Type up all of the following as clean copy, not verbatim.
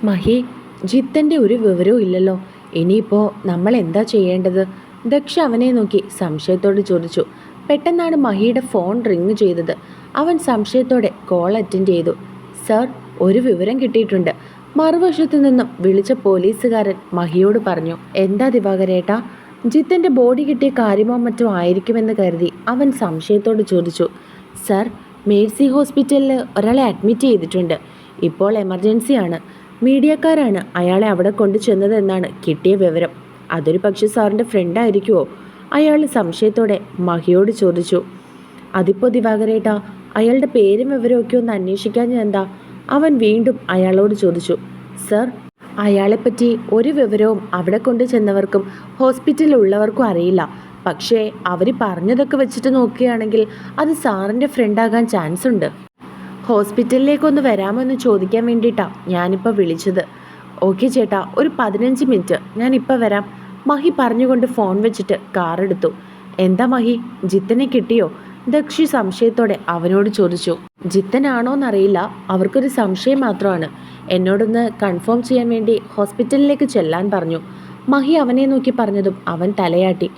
മഹി, ജിത്തൻ്റെ ഒരു വിവരവും ഇല്ലല്ലോ. ഇനിയിപ്പോൾ നമ്മൾ എന്താ ചെയ്യേണ്ടത്? ദക്ഷ അവനെ നോക്കി സംശയത്തോട് ചോദിച്ചു. പെട്ടെന്നാണ് മഹിയുടെ ഫോൺ റിങ് ചെയ്തത്. അവൻ സംശയത്തോടെ കോൾ അറ്റൻഡ് ചെയ്തു. സർ, ഒരു വിവരം കിട്ടിയിട്ടുണ്ട്. മറുവശത്തു നിന്നും വിളിച്ച പോലീസുകാരൻ മഹിയോട് പറഞ്ഞു. എന്താ ദിവാകരേട്ടാ? ജിത്തൻ്റെ ബോഡി കിട്ടിയ കാര്യമോ മറ്റോ ആയിരിക്കുമെന്ന് കരുതി അവൻ സംശയത്തോട് ചോദിച്ചു. സർ, മേഴ്സി ഹോസ്പിറ്റലിൽ ഒരാളെ അഡ്മിറ്റ് ചെയ്തിട്ടുണ്ട്. ഇപ്പോൾ എമർജൻസിയാണ്. മീഡിയക്കാരാണ് അയാളെ അവിടെ കൊണ്ടു ചെന്നതെന്നാണ് കിട്ടിയ വിവരം. അതൊരു പക്ഷേ സാറിൻ്റെ ഫ്രണ്ടായിരിക്കുമോ? അയാൾ സംശയത്തോടെ മഹിയോട് ചോദിച്ചു. അതിപ്പോൾ ദിവാകരേട്ടാ, അയാളുടെ പേരും വിവരമൊക്കെ ഒന്ന് അന്വേഷിക്കാൻ എന്താ? അവൻ വീണ്ടും അയാളോട് ചോദിച്ചു. സർ, അയാളെപ്പറ്റി ഒരു വിവരവും അവിടെ കൊണ്ടു ചെന്നവർക്കും ഹോസ്പിറ്റലിലുള്ളവർക്കും അറിയില്ല. പക്ഷേ അവർ പറഞ്ഞതൊക്കെ വെച്ചിട്ട് നോക്കുകയാണെങ്കിൽ അത് സാറിൻ്റെ ഫ്രണ്ടാകാൻ ചാൻസ് ഉണ്ട്. ഹോസ്പിറ്റലിലേക്കൊന്ന് വരാമോ എന്ന് ചോദിക്കാൻ വേണ്ടിയിട്ടാണ് ഞാനിപ്പോൾ വിളിച്ചത്. ഓക്കെ ചേട്ടാ, ഒരു 15 മിനിറ്റ്, ഞാനിപ്പോൾ വരാം. മഹി പറഞ്ഞുകൊണ്ട് ഫോൺ വെച്ചിട്ട് കാറെടുത്തു. എന്താ മഹി, ജിത്തനെ കിട്ടിയോ? ദക്ഷി സംശയത്തോടെ അവനോട് ചോദിച്ചു. ജിത്തനാണോന്നറിയില്ല, അവർക്കൊരു സംശയം മാത്രമാണ്. എന്നോടൊന്ന് കൺഫേം ചെയ്യാൻ വേണ്ടി ഹോസ്പിറ്റലിലേക്ക് ചെല്ലാൻ പറഞ്ഞു. മഹി അവനെ നോക്കി പറഞ്ഞതും അവൻ തലയാട്ടി.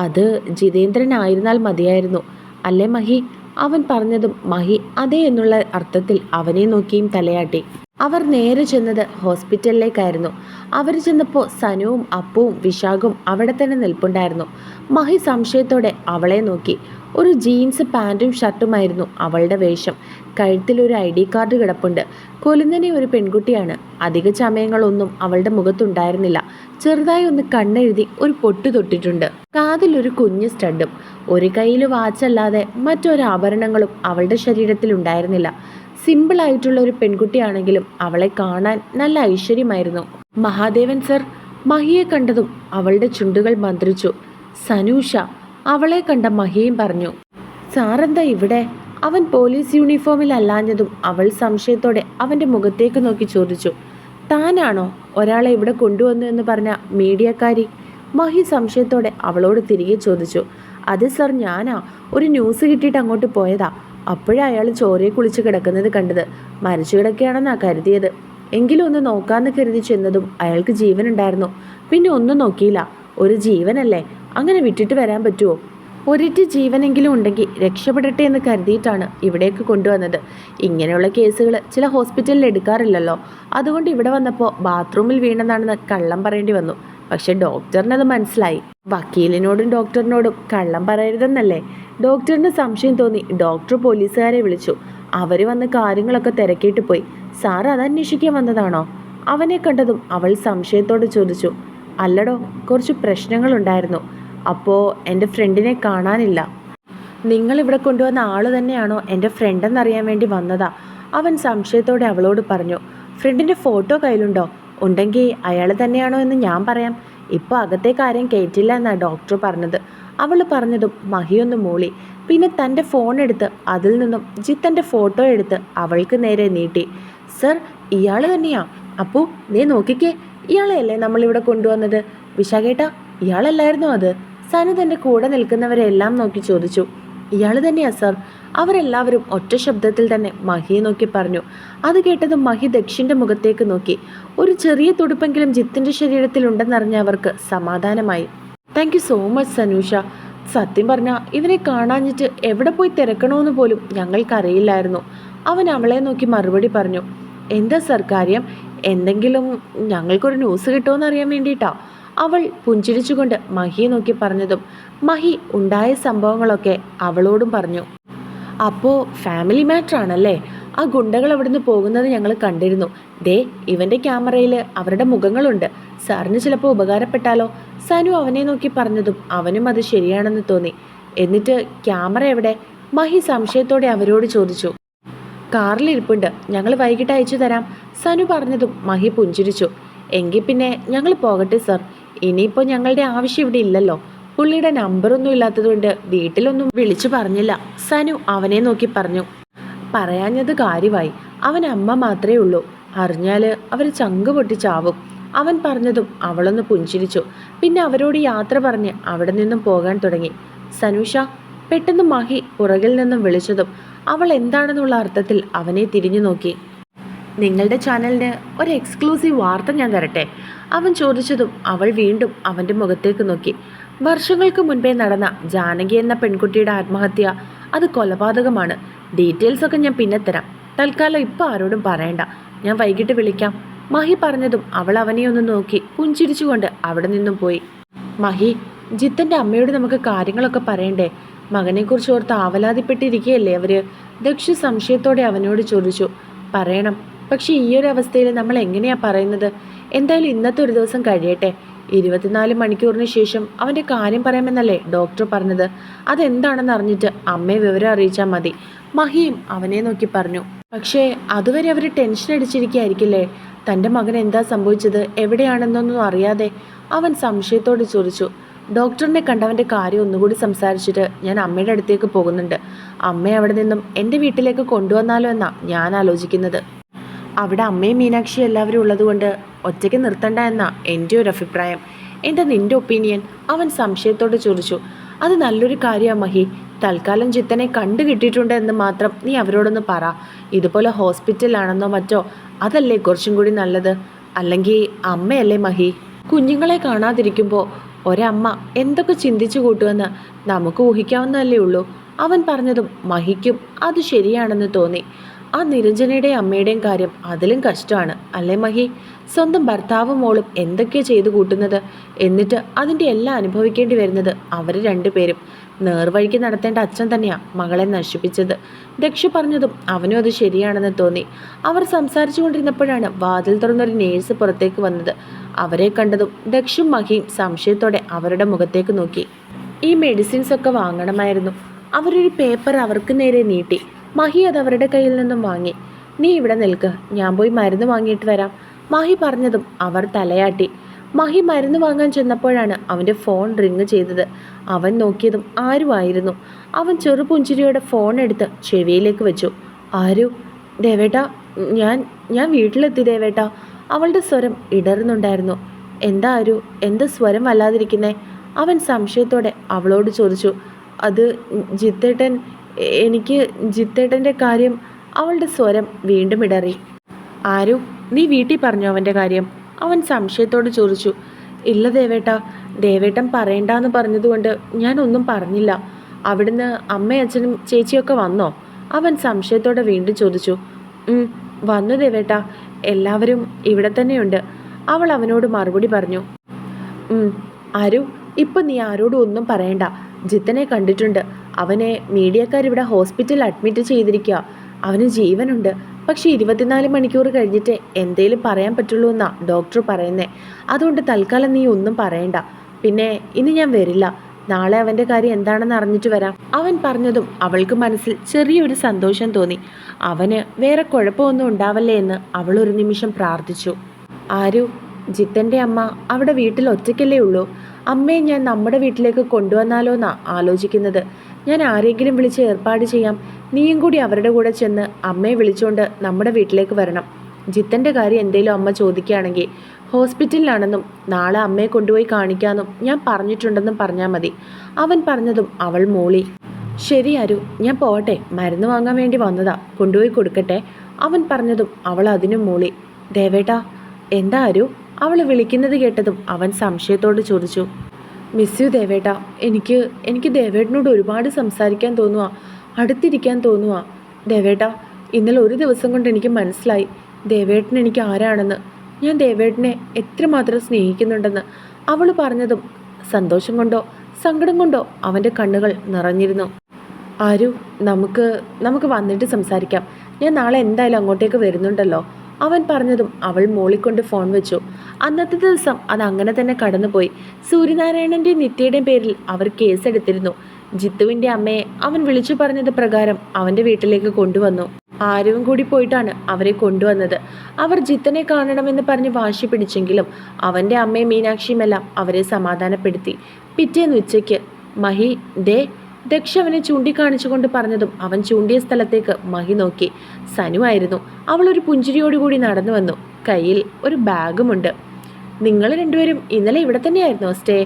അത് ജിതേന്ദ്രനായിരുന്നാൽ മതിയായിരുന്നു അല്ലേ മഹി? അവൻ പറഞ്ഞതും മഹി അതെ എന്നുള്ള അർത്ഥത്തിൽ അവനെ നോക്കിയും തലയാട്ടി. അവർ നേരെ ചെന്നത് ഹോസ്പിറ്റലിലേക്കായിരുന്നു. അവർ ചെന്നപ്പോൾ സനുവും അപ്പുവും വിശാഖും അവിടെ തന്നെ നിൽപ്പുണ്ടായിരുന്നു. മഹി സംശയത്തോടെ അവളെ നോക്കി. ഒരു ജീൻസ് പാൻറ്റും ഷർട്ടുമായിരുന്നു അവളുടെ വേഷം. കഴുത്തിലൊരു ID കാർഡ് കിടപ്പുണ്ട്. കൊലുന്നനെ ഒരു പെൺകുട്ടിയാണ്. അധിക ചമയങ്ങളൊന്നും അവളുടെ മുഖത്തുണ്ടായിരുന്നില്ല. ചെറുതായി ഒന്ന് കണ്ണെഴുതി ഒരു പൊട്ടു തൊട്ടിട്ടുണ്ട്. കാതിലൊരു കുഞ്ഞ് സ്റ്റഡും. ഒരു കയ്യിൽ വാച്ചല്ലാതെ മറ്റൊരു ആഭരണങ്ങളും അവളുടെ ശരീരത്തിൽ ഉണ്ടായിരുന്നില്ല. സിമ്പിളായിട്ടുള്ള ഒരു പെൺകുട്ടിയാണെങ്കിലും അവളെ കാണാൻ നല്ല ഐശ്വര്യമായിരുന്നു. മഹാദേവൻ സർ, മഹിയെ കണ്ടതും അവളുടെ ചുണ്ടുകൾ മന്ത്രിച്ചു. സനൂഷ, അവളെ കണ്ട മഹിയും പറഞ്ഞു. സാറെന്താ ഇവിടെ? അവൻ പോലീസ് യൂണിഫോമിൽ അല്ലാഞ്ഞതും അവൾ സംശയത്തോടെ അവൻ്റെ മുഖത്തേക്ക് നോക്കി ചോദിച്ചു. താനാണോ ഒരാളെ ഇവിടെ കൊണ്ടുവന്നു എന്ന് പറഞ്ഞ മീഡിയക്കാരി? മഹി സംശയത്തോടെ അവളോട് തിരികെ ചോദിച്ചു. അത് സർ, ഞാനാ. ഒരു ന്യൂസ് കിട്ടിയിട്ട് അങ്ങോട്ട് പോയതാ. അപ്പോഴാണ് അയാൾ ചോരയെ കുളിച്ച് കിടക്കുന്നത് കണ്ടത്. മരിച്ചു കിടക്കുകയാണെന്നാണ് കരുതിയത്. എങ്കിലും ഒന്ന് നോക്കാമെന്ന് കരുതി ചെന്നതും അയാൾക്ക് ജീവനുണ്ടായിരുന്നു. പിന്നെ ഒന്നും നോക്കിയില്ല. ഒരു ജീവനല്ലേ, അങ്ങനെ വിട്ടിട്ട് വരാൻ പറ്റുമോ? ഒരിറ്റ് ജീവനെങ്കിലും ഉണ്ടെങ്കിൽ രക്ഷപ്പെടട്ടെ എന്ന് കരുതിയിട്ടാണ് ഇവിടേക്ക് കൊണ്ടുവന്നത്. ഇങ്ങനെയുള്ള കേസുകൾ ചില ഹോസ്പിറ്റലിൽ എടുക്കാറില്ലല്ലോ. അതുകൊണ്ട് ഇവിടെ വന്നപ്പോൾ ബാത്റൂമിൽ വീണതാണെന്ന് കള്ളം പറയേണ്ടി വന്നു. പക്ഷെ ഡോക്ടറിനത് മനസ്സിലായി. വക്കീലിനോടും ഡോക്ടറിനോടും കള്ളം പറയരുതെന്നല്ലേ? ഡോക്ടറിന് സംശയം തോന്നി. ഡോക്ടർ പോലീസുകാരെ വിളിച്ചു. അവർ വന്ന് കാര്യങ്ങളൊക്കെ തിരക്കിയിട്ട് പോയി. സാർ അതന്വേഷിക്കാൻ വന്നതാണോ? അവനെ കണ്ടതും അവൾ സംശയത്തോടെ ചോദിച്ചു. അല്ലടോ, കുറച്ച് പ്രശ്നങ്ങളുണ്ടായിരുന്നു. അപ്പോൾ എൻ്റെ ഫ്രണ്ടിനെ കാണാനില്ല. നിങ്ങളിവിടെ കൊണ്ടുവന്ന ആൾ തന്നെയാണോ എൻ്റെ ഫ്രണ്ടെന്നറിയാൻ വേണ്ടി വന്നതാ. അവൻ സംശയത്തോടെ അവളോട് പറഞ്ഞു. ഫ്രണ്ടിൻ്റെ ഫോട്ടോ കയ്യിലുണ്ടോ? ഉണ്ടെങ്കിൽ അയാൾ തന്നെയാണോ എന്ന് ഞാൻ പറയാം. ഇപ്പോൾ അകത്തെ കാര്യം കയറ്റില്ല എന്നാണ് ഡോക്ടർ പറഞ്ഞത്. അവൾ പറഞ്ഞതും മഹിയൊന്ന് മൂളി. പിന്നെ തൻ്റെ ഫോൺ എടുത്ത് അതിൽ നിന്നും ജിത്തൻ്റെ ഫോട്ടോ എടുത്ത് അവൾക്ക് നേരെ നീട്ടി. സർ, ഇയാൾ തന്നെയാ. അപ്പോ നീ നോക്കിക്കേ, ഇയാളെയല്ലേ നമ്മളിവിടെ കൊണ്ടുവന്നത്? വിശാഖേട്ടാ, ഇയാളല്ലായിരുന്നോ അത്? സനു തൻ്റെ കൂടെ നിൽക്കുന്നവരെല്ലാം നോക്കി ചോദിച്ചു. ഇയാൾ തന്നെയാ സർ. അവരെല്ലാവരും ഒറ്റ ശബ്ദത്തിൽ തന്നെ മഹിയെ നോക്കി പറഞ്ഞു. അത് കേട്ടതും മഹി ദക്ഷിൻ്റെ മുഖത്തേക്ക് നോക്കി. ഒരു ചെറിയ തുടുപ്പെങ്കിലും ജിത്തിൻ്റെ ശരീരത്തിലുണ്ടെന്നറിഞ്ഞ അവർക്ക് സമാധാനമായി. Thank you so much Sanusha. സത്യം പറഞ്ഞാൽ ഇവനെ കാണാഞ്ഞിട്ട് എവിടെ പോയി തിരക്കണമെന്ന് പോലും ഞങ്ങൾക്കറിയില്ലായിരുന്നു. അവൻ അവളെ നോക്കി മറുപടി പറഞ്ഞു. എന്താ സർ കാര്യം? എന്തെങ്കിലും ഞങ്ങൾക്കൊരു ന്യൂസ് കിട്ടുമോയെന്നറിയാൻ വേണ്ടിയിട്ടാ. അവൾ പുഞ്ചിരിച്ചുകൊണ്ട് മഹിയെ നോക്കി പറഞ്ഞതും മഹി ഉണ്ടായ സംഭവങ്ങളൊക്കെ അവളോടും പറഞ്ഞു. അപ്പോൾ ഫാമിലി മാറ്റർ ആണല്ലേ? ആ ഗുണ്ടകൾ അവിടുന്ന് പോകുന്നത് ഞങ്ങൾ കണ്ടിരുന്നു. ദേ, ഇവൻ്റെ ക്യാമറയിൽ അവരുടെ മുഖങ്ങളുണ്ട്. സാറിന് ചിലപ്പോൾ ഉപകാരപ്പെട്ടാലോ? സനു അവനെ നോക്കി പറഞ്ഞതും അവനും അത് ശരിയാണെന്ന് തോന്നി. എന്നിട്ട് ക്യാമറ എവിടെ? മഹി സംശയത്തോടെ അവരോട് ചോദിച്ചു. കാറിലിരിപ്പുണ്ട്, ഞങ്ങൾ വൈകിട്ട് അയച്ചു തരാം. സനു പറഞ്ഞതും മഹി പുഞ്ചിരിച്ചു. എങ്കിൽ പിന്നെ ഞങ്ങൾ പോകട്ടെ സർ. ഇനിയിപ്പോൾ ഞങ്ങളുടെ ആവശ്യം ഇവിടെ ഇല്ലല്ലോ. പുള്ളിയുടെ നമ്പറൊന്നും ഇല്ലാത്തതുകൊണ്ട് വീട്ടിലൊന്നും വിളിച്ചു പറഞ്ഞില്ല. സനു അവനെ നോക്കി പറഞ്ഞു. പറയാഞ്ഞത് കാര്യമായി. അവൻ അമ്മ മാത്രമേ ഉള്ളൂ. അറിഞ്ഞാൽ അവർ ചങ്ക് പൊട്ടിച്ചാവും. അവൻ പറഞ്ഞതും അവളൊന്ന് പുഞ്ചിരിച്ചു. പിന്നെ അവരോട് യാത്ര പറഞ്ഞ് അവിടെ നിന്നും പോകാൻ തുടങ്ങി. സനൂഷ, പെട്ടെന്ന് മഹി പുറകിൽ നിന്നും വിളിച്ചതും അവൾ എന്താണെന്നുള്ള അർത്ഥത്തിൽ അവനെ തിരിഞ്ഞു നോക്കി. നിങ്ങളുടെ ചാനലിന് ഒരു എക്സ്ക്ലൂസീവ് വാർത്ത ഞാൻ തരട്ടെ. അവൻ ചോദിച്ചതും അവൾ വീണ്ടും അവൻ്റെ മുഖത്തേക്ക് നോക്കി. വർഷങ്ങൾക്ക് മുൻപേ നടന്ന ജാനകി എന്ന പെൺകുട്ടിയുടെ ആത്മഹത്യ അത് കൊലപാതകമാണ്. ഡീറ്റെയിൽസൊക്കെ ഞാൻ പിന്നെ തരാം. തൽക്കാലം ഇപ്പോൾ ആരോടും പറയണ്ട. ഞാൻ വൈകിട്ട് വിളിക്കാം. മഹി പറഞ്ഞതും അവൾ അവനെ ഒന്ന് നോക്കി പുഞ്ചിരിച്ചുകൊണ്ട് അവിടെ നിന്നും പോയി. മഹി, ജിത്തൻ്റെ അമ്മയോട് നമുക്ക് കാര്യങ്ങളൊക്കെ പറയണ്ടേ? മകനെക്കുറിച്ച് ഓർത്ത് ആവലാതിപ്പെട്ടിരിക്കുകയല്ലേ അവര്? ദക്ഷ സംശയത്തോടെ അവനോട് ചോദിച്ചു. പറയണം, പക്ഷെ ഈ ഒരു അവസ്ഥയിൽ നമ്മൾ എങ്ങനെയാ പറയുന്നത്? എന്തായാലും ഇന്നത്തെ ഒരു ദിവസം കഴിയട്ടെ. 24 മണിക്കൂറിന് ശേഷം അവൻ്റെ കാര്യം പറയാമെന്നല്ലേ ഡോക്ടർ പറഞ്ഞത്? അതെന്താണെന്ന് അറിഞ്ഞിട്ട് അമ്മയെ വിവരം അറിയിച്ചാൽ മതി. മഹിയും അവനെ നോക്കി പറഞ്ഞു. പക്ഷേ അതുവരെ അവർ ടെൻഷൻ അടിച്ചിരിക്കുകയായിരിക്കില്ലേ? തൻ്റെ മകൻ എന്താ സംഭവിച്ചത്, എവിടെയാണെന്നൊന്നും അറിയാതെ അവൻ സംശയത്തോട് ചോദിച്ചു. ഡോക്ടറിനെ കണ്ടവൻ്റെ കാര്യം ഒന്നുകൂടി സംസാരിച്ചിട്ട് ഞാൻ അമ്മയുടെ അടുത്തേക്ക് പോകുന്നുണ്ട്. അമ്മയെ അവിടെ നിന്നും എൻ്റെ വീട്ടിലേക്ക് കൊണ്ടുവന്നാലോ എന്നാണ് ഞാൻ ആലോചിക്കുന്നത്. അവിടെ അമ്മയും മീനാക്ഷി എല്ലാവരും ഉള്ളതുകൊണ്ട് ഒറ്റയ്ക്ക് നിർത്തണ്ട എന്നാ എൻ്റെ ഒരു അഭിപ്രായം. എന്താ നിൻ്റെ ഒപ്പീനിയൻ? അവൻ സംശയത്തോട് ചോദിച്ചു. അത് നല്ലൊരു കാര്യമാണ് മഹി. തൽക്കാലം ജിത്തനെ കണ്ടു കിട്ടിയിട്ടുണ്ട് എന്ന് മാത്രം നീ അവരോടൊന്ന് പറ. ഇതുപോലെ ഹോസ്പിറ്റലിലാണെന്നോ മറ്റോ, അതല്ലേ കുറച്ചും കൂടി നല്ലത്. അല്ലെങ്കിൽ അമ്മയല്ലേ മഹി, കുഞ്ഞുങ്ങളെ കാണാതിരിക്കുമ്പോൾ ഒരമ്മ എന്തൊക്കെ ചിന്തിച്ചു കൂട്ടുമെന്ന് നമുക്ക് ഊഹിക്കാവുന്നതല്ലേ ഉള്ളൂ. അവൻ പറഞ്ഞതും മഹിക്കും അത് ശരിയാണെന്ന് തോന്നി. ആ നിരഞ്ജനയുടെയും അമ്മയുടെയും കാര്യം അതിലും കഷ്ടമാണ് അല്ലേ മഹി? സ്വന്തം ഭർത്താവും മോളും എന്തൊക്കെയാണ് ചെയ്തു കൂട്ടുന്നത്, എന്നിട്ട് അതിൻ്റെ എല്ലാം അനുഭവിക്കേണ്ടി വരുന്നത് അവർ രണ്ടുപേരും. നേർവഴിക്ക് നടത്തേണ്ട അച്ഛൻ തന്നെയാണ് മകളെ നശിപ്പിച്ചത്. ദക്ഷ പറഞ്ഞതും അവനും അത് ശരിയാണെന്ന് തോന്നി. അവർ സംസാരിച്ചു കൊണ്ടിരുന്നപ്പോഴാണ് വാതിൽ തുറന്നൊരു നേഴ്സ് പുറത്തേക്ക് വന്നത്. അവരെ കണ്ടതും ദക്ഷും മഹിയും സംശയത്തോടെ അവരുടെ മുഖത്തേക്ക് നോക്കി. ഈ മെഡിസിൻസ് ഒക്കെ വാങ്ങണമായിരുന്നു. അവരൊരു പേപ്പർ അവർക്ക് നേരെ നീട്ടി. മഹി അത് അവരുടെ കയ്യിൽ നിന്നും വാങ്ങി. നീ ഇവിടെ നിൽക്ക്, ഞാൻ പോയി മരുന്ന് വാങ്ങിയിട്ട് വരാം. മഹി പറഞ്ഞതും അവർ തലയാട്ടി. മഹി മരുന്ന് വാങ്ങാൻ ചെന്നപ്പോഴാണ് അവൻ്റെ ഫോൺ റിങ് ചെയ്തത്. അവൻ നോക്കിയതും ആരുമായിരുന്നു. അവൻ ചെറുപുഞ്ചിരിയോടെ ഫോൺ എടുത്ത് ചെവിയിലേക്ക് വെച്ചു. ആരു? ദേവേട്ട, ഞാൻ വീട്ടിലെത്തി ദേവേട്ട. അവളുടെ സ്വരം ഇടറുന്നുണ്ടായിരുന്നു. എന്താ ആരു, എന്താ സ്വരം വല്ലാതിരിക്കുന്നേ? അവൻ സംശയത്തോടെ അവളോട് ചോദിച്ചു. അത് ജിത്തേട്ടൻ, എനിക്ക് ജിത്തേട്ടൻ്റെ കാര്യം. അവളുടെ സ്വരം വീണ്ടും ഇടറി. ആരു, നീ വീട്ടിൽ പറഞ്ഞോ അവൻ്റെ കാര്യം? അവൻ സംശയത്തോട് ചോദിച്ചു. ഇല്ല ദേവേട്ട, ദേവേട്ടൻ പറയണ്ടെന്ന് പറഞ്ഞതുകൊണ്ട് ഞാനൊന്നും പറഞ്ഞില്ല. അവിടുന്ന് അമ്മയും അച്ഛനും ചേച്ചിയൊക്കെ വന്നോ? അവൻ സംശയത്തോടെ വീണ്ടും ചോദിച്ചു. വന്നു ദേവേട്ട, എല്ലാവരും ഇവിടെ തന്നെയുണ്ട്. അവൾ അവനോട് മറുപടി പറഞ്ഞു. ആരു, ഇപ്പം നീ ആരോടും ഒന്നും പറയണ്ട. ജിത്തനെ കണ്ടിട്ടുണ്ട്. അവനെ മീഡിയക്കാരിവിടെ ഹോസ്പിറ്റലിൽ അഡ്മിറ്റ് ചെയ്തിരിക്കുക. അവന് ജീവനുണ്ട്. പക്ഷേ 24 മണിക്കൂർ കഴിഞ്ഞിട്ടേ എന്തേലും പറയാൻ പറ്റുള്ളൂ എന്നാണ് ഡോക്ടർ പറയുന്നത്. അതുകൊണ്ട് തൽക്കാലം നീ ഒന്നും പറയണ്ട. പിന്നെ ഇനി ഞാൻ വരില്ല. നാളെ അവൻ്റെ കാര്യം എന്താണെന്ന് അറിഞ്ഞിട്ട് വരാം. അവൻ പറഞ്ഞതും അവൾക്ക് മനസ്സിൽ ചെറിയൊരു സന്തോഷം തോന്നി. അവന് വേറെ കുഴപ്പമൊന്നും ഉണ്ടാവല്ലേ എന്ന് അവൾ ഒരു നിമിഷം പ്രാർത്ഥിച്ചു. ആരു, ജിത്തൻ്റെ അമ്മ അവിടെ വീട്ടിൽ ഒറ്റയ്ക്കല്ലേ ഉള്ളൂ. അമ്മയെ ഞാൻ നമ്മുടെ വീട്ടിലേക്ക് കൊണ്ടുവന്നാലോ എന്നാണ് ആലോചിക്കുന്നത്. ഞാൻ ആരെങ്കിലും വിളിച്ച് ഏർപ്പാട് ചെയ്യാം. നീയും കൂടി അവരുടെ കൂടെ ചെന്ന് അമ്മയെ വിളിച്ചുകൊണ്ട് നമ്മുടെ വീട്ടിലേക്ക് വരണം. ജിത്തൻ്റെ കാര്യം എന്തേലും അമ്മ ചോദിക്കുകയാണെങ്കിൽ ഹോസ്പിറ്റലിലാണെന്നും നാളെ അമ്മയെ കൊണ്ടുപോയി കാണിക്കാമെന്നും ഞാൻ പറഞ്ഞിട്ടുണ്ടെന്നും പറഞ്ഞാൽ മതി. അവൻ പറഞ്ഞതും അവൾ മൂളി. ശരി ആരു, ഞാൻ പോട്ടെ. മരുന്ന് വാങ്ങാൻ വേണ്ടി വന്നതാ, കൊണ്ടുപോയി കൊടുക്കട്ടെ. അവൻ പറഞ്ഞതും അവൾ അതിനും മൂളി. ദേവേട്ടാ, എന്താ ആരു? അവൾ വിളിക്കുന്നത് കേട്ടതും അവൻ സംശയത്തോട് ചോദിച്ചു. മിസ് യു ദേവേട്ട. എനിക്ക് ദേവേട്ടനോട് ഒരുപാട് സംസാരിക്കാൻ തോന്നുക, അടുത്തിരിക്കാൻ തോന്നുക. ദേവേട്ട, ഇന്നലെ ഒരു ദിവസം കൊണ്ട് എനിക്ക് മനസ്സിലായി ദേവേട്ടൻ എനിക്ക് ആരാണെന്ന്. ഞാൻ ദേവേട്ടനെ എത്രമാത്രം സ്നേഹിക്കുന്നുണ്ടെന്ന്. അവൾ പറഞ്ഞതും സന്തോഷം കൊണ്ടോ സങ്കടം കൊണ്ടോ അവൻ്റെ കണ്ണുകൾ നിറഞ്ഞിരുന്നു. ആരു, നമുക്ക് വന്നിട്ട് സംസാരിക്കാം. ഞാൻ നാളെ എന്തായാലും അങ്ങോട്ടേക്ക് വരുന്നുണ്ടല്ലോ. അവൻ പറഞ്ഞതും അവൾ മോളിക്കൊണ്ട് ഫോൺ വെച്ചു. അന്നത്തെ ദിവസം അത് അങ്ങനെ തന്നെ കടന്നുപോയി. സൂര്യനാരായണൻ്റെയും നിത്യയുടെയും പേരിൽ അവർ കേസെടുത്തിരുന്നു. ജിത്തുവിൻ്റെ അമ്മയെ അവൻ വിളിച്ചു പറഞ്ഞത് പ്രകാരം അവൻ്റെ വീട്ടിലേക്ക് കൊണ്ടുവന്നു. ആരും കൂടി പോയിട്ടാണ് അവരെ കൊണ്ടുവന്നത്. അവർ ജിത്തനെ കാണണമെന്ന് പറഞ്ഞ് വാശി പിടിച്ചെങ്കിലും അവൻ്റെ അമ്മയും മീനാക്ഷിയുമെല്ലാം അവരെ സമാധാനപ്പെടുത്തി. പിറ്റേന്ന് ഉച്ചയ്ക്ക് മഹി, ദക്ഷ അവനെ ചൂണ്ടിക്കാണിച്ചുകൊണ്ട് പറഞ്ഞതും അവൻ ചൂണ്ടിയ സ്ഥലത്തേക്ക് മഹി നോക്കി. സനു ആയിരുന്നു. അവളൊരു പുഞ്ചിരിയോടുകൂടി നടന്നു വന്നു. കയ്യിൽ ഒരു ബാഗുമുണ്ട്. നിങ്ങൾ രണ്ടുപേരും ഇന്നലെ ഇവിടെ തന്നെയായിരുന്നോ സ്റ്റേ?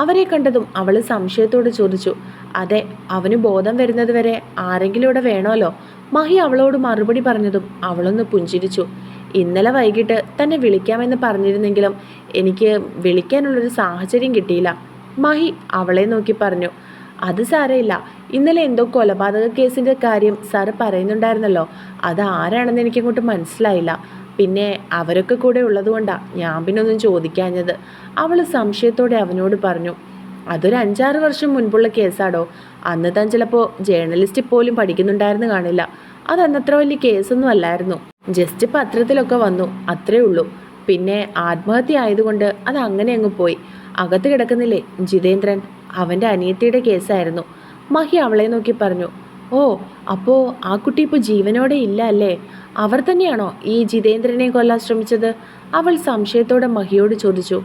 അവരെ കണ്ടതും അവൾ സംശയത്തോട് ചോദിച്ചു. അതെ, അവന് ബോധം വരുന്നത് വരെ ആരെങ്കിലും ഇവിടെ വേണമല്ലോ. മഹി അവളോട് മറുപടി പറഞ്ഞതും അവളൊന്ന് പുഞ്ചിരിച്ചു. ഇന്നലെ വൈകിട്ട് തന്നെ വിളിക്കാമെന്ന് പറഞ്ഞിരുന്നെങ്കിലും എനിക്ക് വിളിക്കാനുള്ളൊരു സാഹചര്യം കിട്ടിയില്ല. മഹി അവളെ നോക്കി പറഞ്ഞു. അത് സാരമില്ല, ഇന്നലെ എന്തോ കൊലപാതക കേസിൻ്റെ കാര്യം സാറ് പറയുന്നുണ്ടായിരുന്നല്ലോ. അത് ആരാണെന്ന് എനിക്കങ്ങോട്ട് മനസ്സിലായില്ല. പിന്നെ അവരൊക്കെ കൂടെ ഉള്ളതുകൊണ്ടാണ് ഞാൻ പിന്നെ ഒന്നും ചോദിക്കാഞ്ഞത്. അവൾ സംശയത്തോടെ അവനോട് പറഞ്ഞു. അതൊരു 5-6 വർഷം മുൻപുള്ള കേസാടോ. അന്ന് താൻ ചിലപ്പോൾ ജേർണലിസ്റ്റ് പോലും പഠിക്കുന്നുണ്ടായിരുന്നു കാണില്ല. അത് അന്നത്ര വലിയ കേസൊന്നും അല്ലായിരുന്നു. ജസ്റ്റ് പത്രത്തിലൊക്കെ വന്നു, അത്രേ ഉള്ളൂ. പിന്നെ ആത്മഹത്യ ആയതുകൊണ്ട് അത് അങ്ങനെ അങ്ങ് പോയി. അകത്ത് കിടക്കുന്നില്ലേ ജിതേന്ദ്രൻ, അവൻ്റെ അനിയത്തിയുടെ കേസായിരുന്നു. മഹി അവളെ നോക്കി പറഞ്ഞു. ഓ, അപ്പോൾ ആ കുട്ടി ഇപ്പോൾ ജീവനോടെ ഇല്ല അല്ലേ? അവർ തന്നെയാണോ ഈ ജിതേന്ദ്രനെ കൊല്ലാൻ ശ്രമിച്ചത്? അവൾ സംശയത്തോടെ മഹിയോട് ചോദിച്ചു.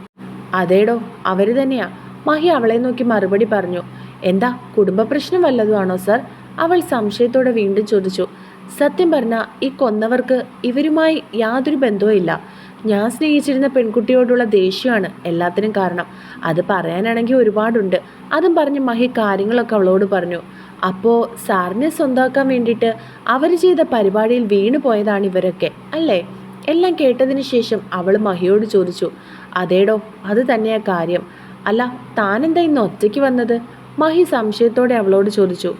അതേടോ, അവർ തന്നെയാ. മഹി അവളെ നോക്കി മറുപടി പറഞ്ഞു. എന്താ, കുടുംബ പ്രശ്നം വല്ലതുമാണോ സർ? അവൾ സംശയത്തോടെ വീണ്ടും ചോദിച്ചു. സത്യം പറഞ്ഞാൽ ഈ കൊന്നവർക്ക് ഇവരുമായി യാതൊരു ബന്ധവും ഇല്ല. ഞാൻ സ്നേഹിച്ചിരുന്ന പെൺകുട്ടിയോടുള്ള ദേഷ്യമാണ് എല്ലാത്തിനും കാരണം. അത് പറയാനാണെങ്കിൽ ഒരുപാടുണ്ട്. അതും പറഞ്ഞ് മഹി കാര്യങ്ങളൊക്കെ അവളോട് പറഞ്ഞു. അപ്പോൾ സാറിനെ സ്വന്തമാക്കാൻ വേണ്ടിയിട്ട് അവർ ചെയ്ത പരിപാടിയിൽ വീണു പോയതാണ് ഇവരൊക്കെ അല്ലേ? എല്ലാം കേട്ടതിന് ശേഷം അവൾ മഹിയോട് ചോദിച്ചു. അതേടോ, അത് തന്നെയാ കാര്യം. അല്ല, താനെന്താ ഇന്ന് ഒറ്റയ്ക്ക് വന്നത്? മഹി സംശയത്തോടെ അവളോട് ചോദിച്ചു.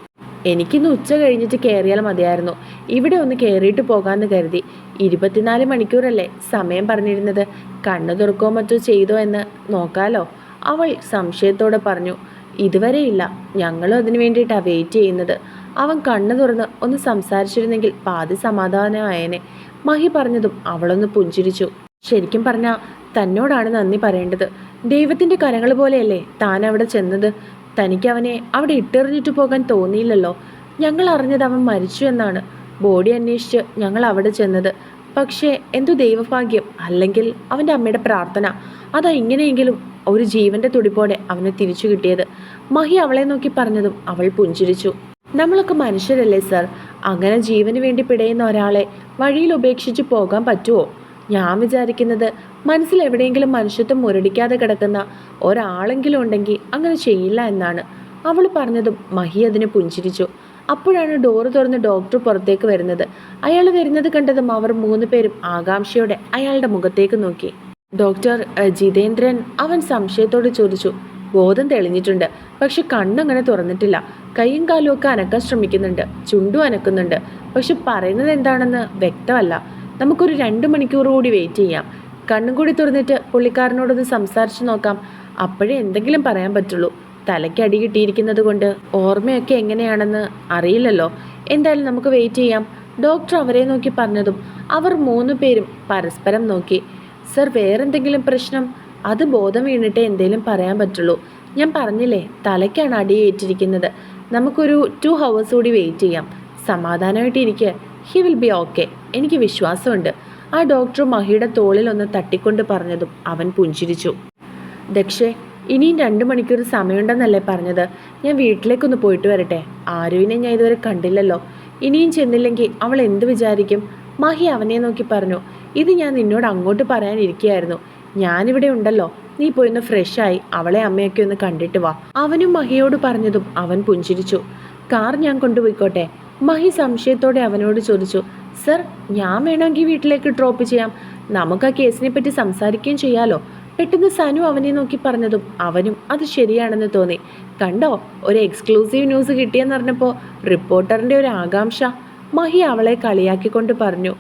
എനിക്കിന്ന് ഉച്ച കഴിഞ്ഞിട്ട് കയറിയാൽ മതിയായിരുന്നു. ഇവിടെ ഒന്ന് കയറിയിട്ട് പോകാമെന്ന് കരുതി. 24 മണിക്കൂറല്ലേ സമയം പറഞ്ഞിരുന്നത്. കണ്ണു തുറക്കോ മറ്റോ ചെയ്തോ എന്ന് നോക്കാലോ, അവൾ സംശയത്തോടെ പറഞ്ഞു. ഇതുവരെയില്ല, ഞങ്ങളും അതിനു വേണ്ടിയിട്ടാണ് വെയിറ്റ് ചെയ്യുന്നത്. അവൻ കണ്ണു തുറന്ന് ഒന്ന് സംസാരിച്ചിരുന്നെങ്കിൽ പാതി സമാധാനമായേനെ. മഹി പറഞ്ഞതും അവളൊന്ന് പുഞ്ചിരിച്ചു. ശരിക്കും പറഞ്ഞാൽ തന്നോടാണ് നന്ദി പറയേണ്ടത്. ദൈവത്തിൻ്റെ കരങ്ങൾ പോലെയല്ലേ താൻ അവിടെ ചെന്നത്. തനിക്ക് അവനെ അവിടെ ഇട്ടെറിഞ്ഞിട്ട് പോകാൻ തോന്നിയില്ലല്ലോ. ഞങ്ങൾ അറിഞ്ഞത് അവൻ മരിച്ചു എന്നാണ്. ബോഡി അന്വേഷിച്ച് ഞങ്ങൾ അവിടെ ചെന്നത്. പക്ഷേ എന്തു ദൈവഭാഗ്യം, അല്ലെങ്കിൽ അവൻ്റെ അമ്മയുടെ പ്രാർത്ഥന, അതാ ഇങ്ങനെയെങ്കിലും ഒരു ജീവൻ്റെ തുടിപ്പോടെ അവനെ തിരിച്ചു കിട്ടിയത്. മഹി അവളെ നോക്കി പറഞ്ഞതും അവൾ പുഞ്ചിരിച്ചു. നമ്മളൊക്കെ മനുഷ്യരല്ലേ സർ? അങ്ങനെ ജീവന് വേണ്ടി പിടയുന്ന ഒരാളെ വഴിയിൽ ഉപേക്ഷിച്ച് പോകാൻ പറ്റുമോ? ഞാൻ വിചാരിക്കുന്നത് മനസ്സിൽ എവിടെയെങ്കിലും മനുഷ്യത്വം മുരടിക്കാതെ കിടക്കുന്ന ഒരാളെങ്കിലും ഉണ്ടെങ്കിൽ അങ്ങനെ ചെയ്യില്ല എന്നാണ്. അവൾ പറഞ്ഞതും മഹി അതിന് പുഞ്ചിരിച്ചു. അപ്പോഴാണ് ഡോറ് തുറന്ന് ഡോക്ടർ പുറത്തേക്ക് വരുന്നത്. അയാൾ വരുന്നത് കണ്ടതും അവർ 3 പേരും ആകാംക്ഷയോടെ അയാളുടെ മുഖത്തേക്ക് നോക്കി. ഡോക്ടർ ജിതേന്ദ്രൻ, അവൻ സംശയത്തോട് ചോദിച്ചു. ബോധം തെളിഞ്ഞിട്ടുണ്ട്, പക്ഷെ കണ്ണങ്ങനെ തുറന്നിട്ടില്ല. കൈയും കാലും ഒക്കെ അനക്കാൻ ശ്രമിക്കുന്നുണ്ട്, ചുണ്ടും അനക്കുന്നുണ്ട്. പക്ഷെ പറയുന്നത് എന്താണെന്ന് വ്യക്തമല്ല. നമുക്കൊരു 2 മണിക്കൂർ കൂടി വെയിറ്റ് ചെയ്യാം. കണ്ണും കൂടി തുറന്നിട്ട് പുള്ളിക്കാരനോടൊന്ന് സംസാരിച്ച് നോക്കാം. അപ്പോഴേ എന്തെങ്കിലും പറയാൻ പറ്റുള്ളൂ. തലയ്ക്ക് അടി കിട്ടിയിരിക്കുന്നത് കൊണ്ട് ഓർമ്മയൊക്കെ എങ്ങനെയാണെന്ന് അറിയില്ലല്ലോ. എന്തായാലും നമുക്ക് വെയിറ്റ് ചെയ്യാം, ഡോക്ടർ അവരെ നോക്കി പറഞ്ഞതും അവർ 3 പേരും പരസ്പരം നോക്കി. സർ, വേറെന്തെങ്കിലും പ്രശ്നം? അത് ബോധം വീണിട്ടേ എന്തെങ്കിലും പറയാൻ പറ്റുള്ളൂ. ഞാൻ പറഞ്ഞില്ലേ, തലയ്ക്കാണ് അടിയേറ്റിരിക്കുന്നത്. നമുക്കൊരു 2 hours കൂടി വെയിറ്റ് ചെയ്യാം. സമാധാനമായിട്ടിരിക്കുക. ഹി വിൽ ബി ഓക്കെ, എനിക്ക് വിശ്വാസമുണ്ട്. ആ ഡോക്ടർ മഹിയുടെ തോളിൽ ഒന്ന് തട്ടിക്കൊണ്ട് പറഞ്ഞതും അവൻ പുഞ്ചിരിച്ചു. ദക്ഷേ, ഇനിയും 2 മണിക്കൂർ സമയമുണ്ടെന്നല്ലേ പറഞ്ഞത്? ഞാൻ വീട്ടിലേക്കൊന്ന് പോയിട്ട് വരട്ടെ. ആരുവിനെ ഞാൻ ഇതുവരെ കണ്ടില്ലല്ലോ. ഇനിയും ചെന്നില്ലെങ്കിൽ അവൾ എന്ത് വിചാരിക്കും? മഹി അവനെ നോക്കി പറഞ്ഞു. ഇത് ഞാൻ നിന്നോട് അങ്ങോട്ട് പറയാനിരിക്കുകയായിരുന്നു. ഞാനിവിടെ ഉണ്ടല്ലോ, നീ പോയിന്ന് ഫ്രഷായി അവളെ അമ്മയൊക്കെ ഒന്ന് കണ്ടിട്ട് വാ. അവനും മഹിയോട് പറഞ്ഞതും അവൻ പുഞ്ചിരിച്ചു. കാർ ഞാൻ കൊണ്ടുപോയിക്കോട്ടെ? മഹി സംശയത്തോടെ അവനോട് ചോദിച്ചു. സർ, ഞാൻ വേണമെങ്കിൽ വീട്ടിലേക്ക് ഡ്രോപ്പ് ചെയ്യാം. നമുക്ക് ആ കേസിനെ പറ്റി സംസാരിക്കുകയും ചെയ്യാലോ. പെട്ടെന്ന് സനു അവനെ നോക്കി പറഞ്ഞതും അവനും അത് ശരിയാണെന്ന് തോന്നി. കണ്ടോ, ഒരു എക്സ്ക്ലൂസീവ് ന്യൂസ് കിട്ടിയെന്ന് പറഞ്ഞപ്പോൾ റിപ്പോർട്ടറിൻ്റെ ഒരു ആകാംക്ഷ. മഹി അവളെ കളിയാക്കിക്കൊണ്ട് പറഞ്ഞു.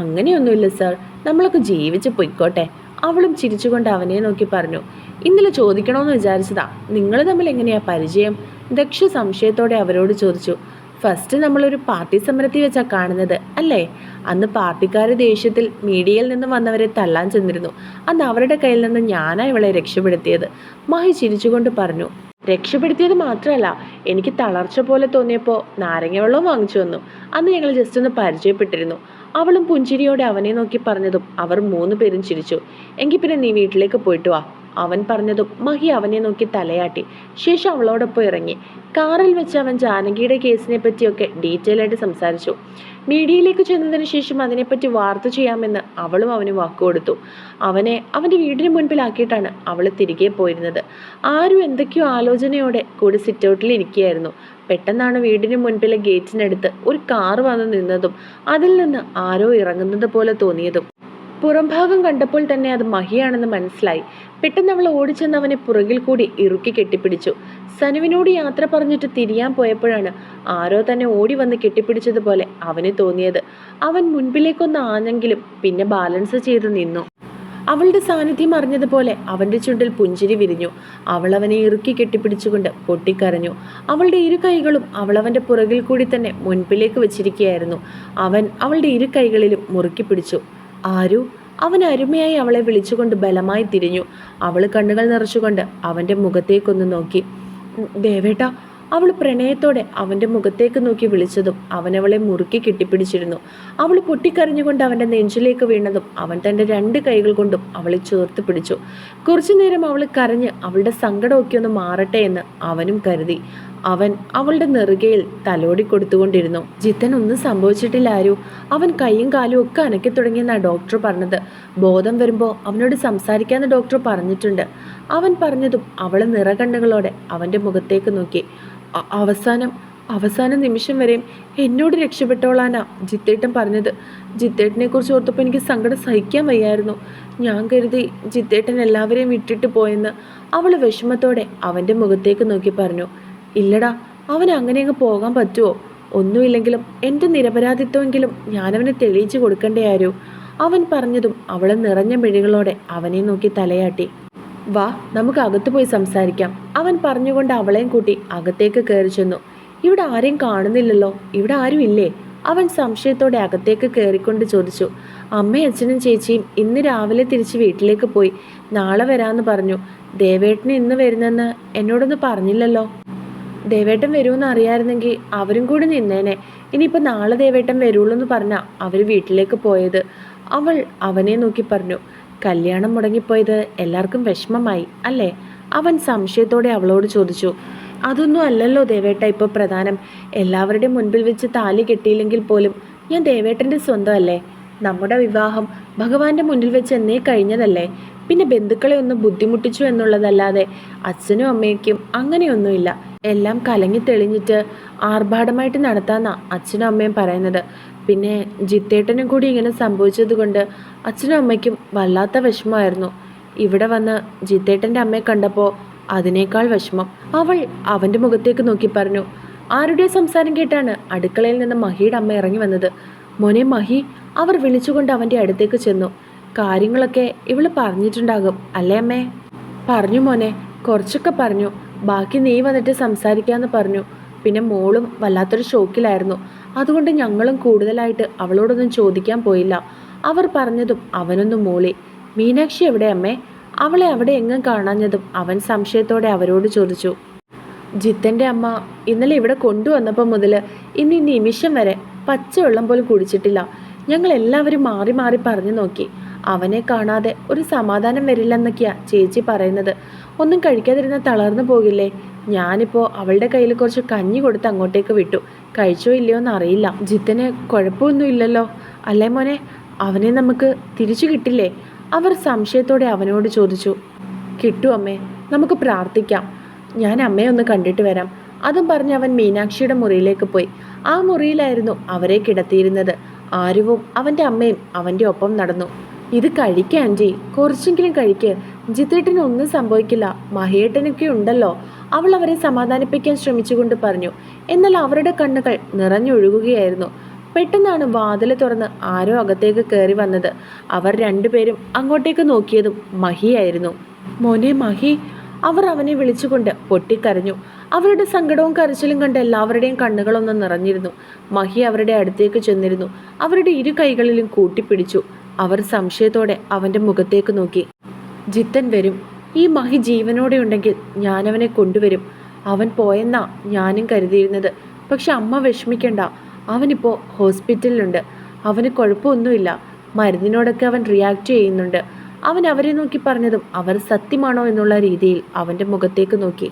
അങ്ങനെയൊന്നുമില്ല സർ, നമ്മളൊക്കെ ജീവിച്ച് പൊയ്ക്കോട്ടെ. അവളും ചിരിച്ചുകൊണ്ട് അവനെ നോക്കി പറഞ്ഞു. ഇന്നലെ ചോദിക്കണമെന്ന് വിചാരിച്ചതാ, നിങ്ങൾ തമ്മിൽ എങ്ങനെയാ പരിചയം? ദക്ഷ സംശയത്തോടെ അവരോട് ചോദിച്ചു. ഫസ്റ്റ് നമ്മളൊരു പാർട്ടി സമരത്തിൽ വെച്ചാണ് കാണുന്നത് അല്ലേ? അന്ന് പാർട്ടിക്കാർ ദേഷ്യത്തിൽ മീഡിയയിൽ നിന്ന് വന്നവരെ തള്ളാൻ ചെന്നിരുന്നു. അന്ന് അവരുടെ കയ്യിൽ നിന്ന് ഞാനാ ഇവളെ രക്ഷപ്പെടുത്തിയത്. മഹി ചിരിച്ചുകൊണ്ട് പറഞ്ഞു. രക്ഷപ്പെടുത്തിയത് മാത്രമല്ല, എനിക്ക് തളർച്ച പോലെ തോന്നിയപ്പോൾ നാരങ്ങ വെള്ളവും വാങ്ങിച്ചു വന്നു. അന്ന് ഞങ്ങൾ ജസ്റ്റ് ഒന്ന് പരിചയപ്പെട്ടിരുന്നു. അവളും പുഞ്ചിരിയോടെ അവനെ നോക്കി പറഞ്ഞതും അവർ 3 പേരും ചിരിച്ചു. എങ്കിൽ പിന്നെ നീ വീട്ടിലേക്ക് പോയിട്ട് വാ. അവൻ പറഞ്ഞതും മഹി അവനെ നോക്കി തലയാട്ടി. ശേഷം അവളോടൊപ്പം ഇറങ്ങി. കാറിൽ വെച്ച് അവൻ ജാനകിയുടെ കേസിനെ പറ്റിയൊക്കെ ഡീറ്റെയിൽ ആയിട്ട് സംസാരിച്ചു. മീഡിയയിലേക്ക് ചെന്നതിന് ശേഷം അതിനെപ്പറ്റി വാർത്ത ചെയ്യാമെന്ന് അവളും അവന് വാക്കുകൊടുത്തു. അവനെ അവൻ്റെ വീടിന് മുൻപിലാക്കിയിട്ടാണ് അവൾ തിരികെ പോയിരുന്നത്. ആരും എന്തൊക്കെയോ ആലോചനയോടെ കൂടി സിറ്റൗട്ടിൽ ഇരിക്കുകയായിരുന്നു. പെട്ടെന്നാണ് വീടിന് മുൻപിലെ ഗേറ്റിനടുത്ത് ഒരു കാറ് വന്ന് നിന്നതും അതിൽ നിന്ന് ആരോ ഇറങ്ങുന്നത് പോലെ തോന്നിയതും. പുറംഭാഗം കണ്ടപ്പോൾ തന്നെ അത് മഹിയാണെന്ന് മനസ്സിലായി. പെട്ടെന്ന് അവൾ ഓടിച്ചെന്ന് അവനെ പുറകിൽ കൂടി ഇറുക്കി കെട്ടിപ്പിടിച്ചു. സനുവിനോട് യാത്ര പറഞ്ഞിട്ട് തിരിയാൻ പോയപ്പോഴാണ് ആരോ തന്നെ ഓടി വന്ന് കെട്ടിപ്പിടിച്ചതുപോലെ അവന് തോന്നിയത്. അവൻ മുൻപിലേക്കൊന്ന് ആഞ്ഞെങ്കിലും പിന്നെ ബാലൻസ് ചെയ്ത് നിന്നു. അവളുടെ സാന്നിധ്യം അറിഞ്ഞതുപോലെ അവൻ്റെ ചുണ്ടിൽ പുഞ്ചിരി വിരിഞ്ഞു. അവൾ അവനെ ഇറുക്കി കെട്ടിപ്പിടിച്ചുകൊണ്ട് പൊട്ടിക്കരഞ്ഞു. അവളുടെ ഇരു കൈകളും അവളവൻ്റെ പുറകിൽ കൂടി തന്നെ മുൻപിലേക്ക് വെച്ചിരിക്കുകയായിരുന്നു. അവൻ അവളുടെ ഇരു കൈകളിലും മുറുക്കി പിടിച്ചു. ആരു? അവൻ അരുമയായി അവളെ വിളിച്ചുകൊണ്ട് ബലമായി തിരിഞ്ഞു. അവൾ കണ്ണുകൾ നിറച്ചുകൊണ്ട് അവൻ്റെ മുഖത്തേക്കൊന്ന് നോക്കി. ദേവേട്ട. അവൾ പ്രണയത്തോടെ അവൻ്റെ മുഖത്തേക്ക് നോക്കി വിളിച്ചതും അവൻ അവളെ മുറുക്കി കെട്ടിപ്പിടിച്ചിരുന്നു. അവൾ പൊട്ടിക്കരഞ്ഞുകൊണ്ട് അവൻ്റെ നെഞ്ചിലേക്ക് വീണതും അവൻ തൻ്റെ 2 കൈകൾ കൊണ്ടും അവളെ ചേർത്ത് പിടിച്ചു. കുറച്ചു നേരം അവൾ കരഞ്ഞ് അവളുടെ സങ്കടമൊക്കെ ഒന്ന് മാറട്ടെ എന്ന് അവനും കരുതി. അവൻ അവളുടെ നെറുകയിൽ തലോടി കൊടുത്തുകൊണ്ടിരുന്നു. ജിത്തൻ ഒന്നും സംഭവിച്ചിട്ടില്ല ആരു. അവൻ കൈയും കാലും ഒക്കെ അനക്കി തുടങ്ങിയെന്നാണ് ഡോക്ടർ പറഞ്ഞത്. ബോധം വരുമ്പോൾ അവനോട് സംസാരിക്കാമെന്ന് ഡോക്ടർ പറഞ്ഞിട്ടുണ്ട്. അവൻ പറഞ്ഞതും അവൾ നിറകണ്ണുകളോടെ അവൻ്റെ മുഖത്തേക്ക് നോക്കി. അവസാന നിമിഷം വരെയും എന്നോട് രക്ഷപ്പെട്ടോളാനാ ജിത്തേട്ടൻ പറഞ്ഞത്. ജിത്തേട്ടനെ കുറിച്ച് ഓർത്തപ്പോൾ എനിക്ക് സങ്കടം സഹിക്കാൻ വയ്യായിരുന്നു. ഞാൻ കരുതി ജിത്തേട്ടൻ എല്ലാവരെയും വിട്ടിട്ട് പോയെന്ന്. അവൾ വിഷമത്തോടെ അവൻ്റെ മുഖത്തേക്ക് നോക്കി പറഞ്ഞു. ഇല്ലടാ, അവൻ അങ്ങനെ അങ്ങ് പോകാൻ പറ്റുമോ? ഒന്നുമില്ലെങ്കിലും എൻ്റെ നിരപരാധിത്വമെങ്കിലും ഞാനവനെ തെളിയിച്ചു കൊടുക്കണ്ടേ ആരോ? അവൻ പറഞ്ഞതും അവൾ നിറഞ്ഞ മിഴികളോടെ അവനെ നോക്കി തലയാട്ടി. വാ, നമുക്ക് അകത്ത് പോയി സംസാരിക്കാം. അവൻ പറഞ്ഞുകൊണ്ട് അവളെയും കൂട്ടി അകത്തേക്ക് കയറി ചെന്നു. ഇവിടെ ആരെയും കാണുന്നില്ലല്ലോ, ഇവിടെ ആരും ഇല്ലേ? അവൻ സംശയത്തോടെ അകത്തേക്ക് കയറിക്കൊണ്ട് ചോദിച്ചു. അമ്മയും അച്ഛനും ചേച്ചിയും ഇന്ന് രാവിലെ തിരിച്ച് വീട്ടിലേക്ക് പോയി. നാളെ വരാമെന്ന് പറഞ്ഞു. ദേവേട്ടന് ഇന്ന് വരുന്നെന്ന് എന്നോടൊന്ന് പറഞ്ഞില്ലല്ലോ. ദേവേട്ടൻ വരുമെന്ന് അറിയാമായിരുന്നെങ്കിൽ അവരും കൂടി നിന്നേനെ. ഇനിയിപ്പോൾ നാളെ ദേവേട്ടൻ വരുള്ളൂ എന്ന് പറഞ്ഞാൽ അവർ വീട്ടിലേക്ക് പോയത്. അവൾ അവനെ നോക്കി പറഞ്ഞു. കല്യാണം മുടങ്ങിപ്പോയത് എല്ലാവർക്കും വിഷമമായി അല്ലേ? അവൻ സംശയത്തോടെ അവളോട് ചോദിച്ചു. അതൊന്നും അല്ലല്ലോ ദേവേട്ട ഇപ്പോൾ പ്രധാനം. എല്ലാവരുടെയും മുൻപിൽ വെച്ച് താലി കെട്ടിയില്ലെങ്കിൽ പോലും ഞാൻ ദേവേട്ടൻ്റെ സ്വന്തമല്ലേ? നമ്മുടെ വിവാഹം ഭഗവാന്റെ മുന്നിൽ വെച്ച് എന്നേ കഴിഞ്ഞതല്ലേ? പിന്നെ ബന്ധുക്കളെ ഒന്ന് ബുദ്ധിമുട്ടിച്ചു എന്നുള്ളതല്ലാതെ അച്ഛനും അമ്മയ്ക്കും അങ്ങനെയൊന്നുമില്ല. എല്ലാം കലങ്ങി തെളിഞ്ഞിട്ട് ആർഭാടമായിട്ട് നടത്താമെന്നാണ് അച്ഛനും അമ്മയും പറയുന്നത്. പിന്നെ ജിത്തേട്ടനും കൂടി ഇങ്ങനെ സംഭവിച്ചത് കൊണ്ട് അച്ഛനും അമ്മയ്ക്കും വല്ലാത്ത വിഷമമായിരുന്നു. ഇവിടെ വന്ന് ജിത്തേട്ടൻ്റെ അമ്മയെ കണ്ടപ്പോൾ അതിനേക്കാൾ വിഷമം. അവൾ അവൻ്റെ മുഖത്തേക്ക് നോക്കി പറഞ്ഞു. ആരുടെ സംസാരം കേട്ടാണ് അടുക്കളയിൽ നിന്ന് മഹിയുടെ അമ്മ ഇറങ്ങി വന്നത്. മോനെ മഹി, അവർ വിളിച്ചുകൊണ്ട് അവൻ്റെ അടുത്തേക്ക് ചെന്നു. കാര്യങ്ങളൊക്കെ ഇവള് പറഞ്ഞിട്ടുണ്ടാകും അല്ലേ അമ്മേ? പറഞ്ഞു മോനെ, കുറച്ചൊക്കെ പറഞ്ഞു. ബാക്കി നീ വന്നിട്ട് സംസാരിക്കാമെന്ന് പറഞ്ഞു. പിന്നെ മോളും വല്ലാത്തൊരു ഷോക്കിലായിരുന്നു. അതുകൊണ്ട് ഞങ്ങളും കൂടുതലായിട്ട് അവളോടൊന്നും ചോദിക്കാൻ പോയില്ല. അവർ പറഞ്ഞതും അവനൊന്ന് മൂളി. മീനാക്ഷി എവിടെ അമ്മേ? അവളെ അവിടെ എങ്ങും കാണാഞ്ഞതും അവൻ സംശയത്തോടെ അവരോട് ചോദിച്ചു. ജിത്തൻ്റെ അമ്മ ഇന്നലെ ഇവിടെ കൊണ്ടുവന്നപ്പോൾ മുതൽ ഇന്ന് ഈ നിമിഷം വരെ പച്ചവെള്ളം പോലും കുടിച്ചിട്ടില്ല. ഞങ്ങൾ എല്ലാവരും മാറി മാറി പറഞ്ഞു നോക്കി. അവനെ കാണാതെ ഒരു സമാധാനം വരില്ലെന്നൊക്കെയാ ചേച്ചി പറയുന്നത്. ഒന്നും കഴിക്കാതിരുന്ന തളർന്നു പോകില്ലേ? ഞാനിപ്പോൾ അവളുടെ കയ്യിൽ കുറച്ച് കഞ്ഞി കൊടുത്ത് അങ്ങോട്ടേക്ക് വിട്ടു. കഴിച്ചോ ഇല്ലയോ എന്നറിയില്ല. ജിത്തന് കുഴപ്പമൊന്നും ഇല്ലല്ലോ അല്ലേ മോനെ? അവനെ നമുക്ക് തിരിച്ചു കിട്ടില്ലേ? അവർ സംശയത്തോടെ അവനോട് ചോദിച്ചു. കിട്ടും അമ്മേ, നമുക്ക് പ്രാർത്ഥിക്കാം. ഞാൻ അമ്മയെ ഒന്ന് കണ്ടിട്ട് വരാം. അതും പറഞ്ഞ് അവൻ മീനാക്ഷിയുടെ മുറിയിലേക്ക് പോയി. ആ മുറിയിലായിരുന്നു അവരെ കിടത്തിയിരുന്നത്. ആരുവും അവൻ്റെ അമ്മയും അവൻ്റെ ഒപ്പം നടന്നു. ഇത് കഴിക്കുക ആൻറ്റി, കുറച്ചെങ്കിലും കഴിക്ക്. ജിത്തേട്ടനൊന്നും സംഭവിക്കില്ല, മഹിയേട്ടനൊക്കെ ഉണ്ടല്ലോ. അവൾ അവരെ സമാധാനിപ്പിക്കാൻ ശ്രമിച്ചുകൊണ്ട് പറഞ്ഞു. എന്നാൽ അവരുടെ കണ്ണുകൾ നിറഞ്ഞൊഴുകുകയായിരുന്നു. പെട്ടെന്നാണ് വാതിൽ തുറന്ന് ആരോ അകത്തേക്ക് കയറി വന്നത്. അവർ രണ്ടുപേരും അങ്ങോട്ടേക്ക് നോക്കിയതും മഹിയായിരുന്നു. മോനെ മഹി, അവർ അവനെ വിളിച്ചുകൊണ്ട് പൊട്ടിക്കരഞ്ഞു. അവരുടെ സങ്കടവും കരച്ചിലും കണ്ട് എല്ലാവരുടെയും കണ്ണുകളൊന്നും നിറഞ്ഞിരുന്നു. മഹി അവരുടെ അടുത്തേക്ക് ചെന്നിരുന്നു. അവരുടെ ഇരു കൈകളിലും കൂട്ടിപ്പിടിച്ചു. അവർ സംശയത്തോടെ അവൻ്റെ മുഖത്തേക്ക് നോക്കി. ജിത്തൻ വരും. ഈ മഹി ജീവനോടെ ഉണ്ടെങ്കിൽ ഞാനവനെ കൊണ്ടുവരും. അവൻ പോയെന്നാ ഞാനും കരുതിയിരുന്നത്. പക്ഷെ അമ്മ വിഷമിക്കണ്ട, അവനിപ്പോൾ ഹോസ്പിറ്റലിലുണ്ട്. അവന് കുഴപ്പമൊന്നുമില്ല. മരുന്നിനോടൊക്കെ അവൻ റിയാക്ട് ചെയ്യുന്നുണ്ട്. അവൻ അവരെ നോക്കി പറഞ്ഞതും അവർ സത്യമാണോ എന്നുള്ള രീതിയിൽ അവൻ്റെ മുഖത്തേക്ക് നോക്കി.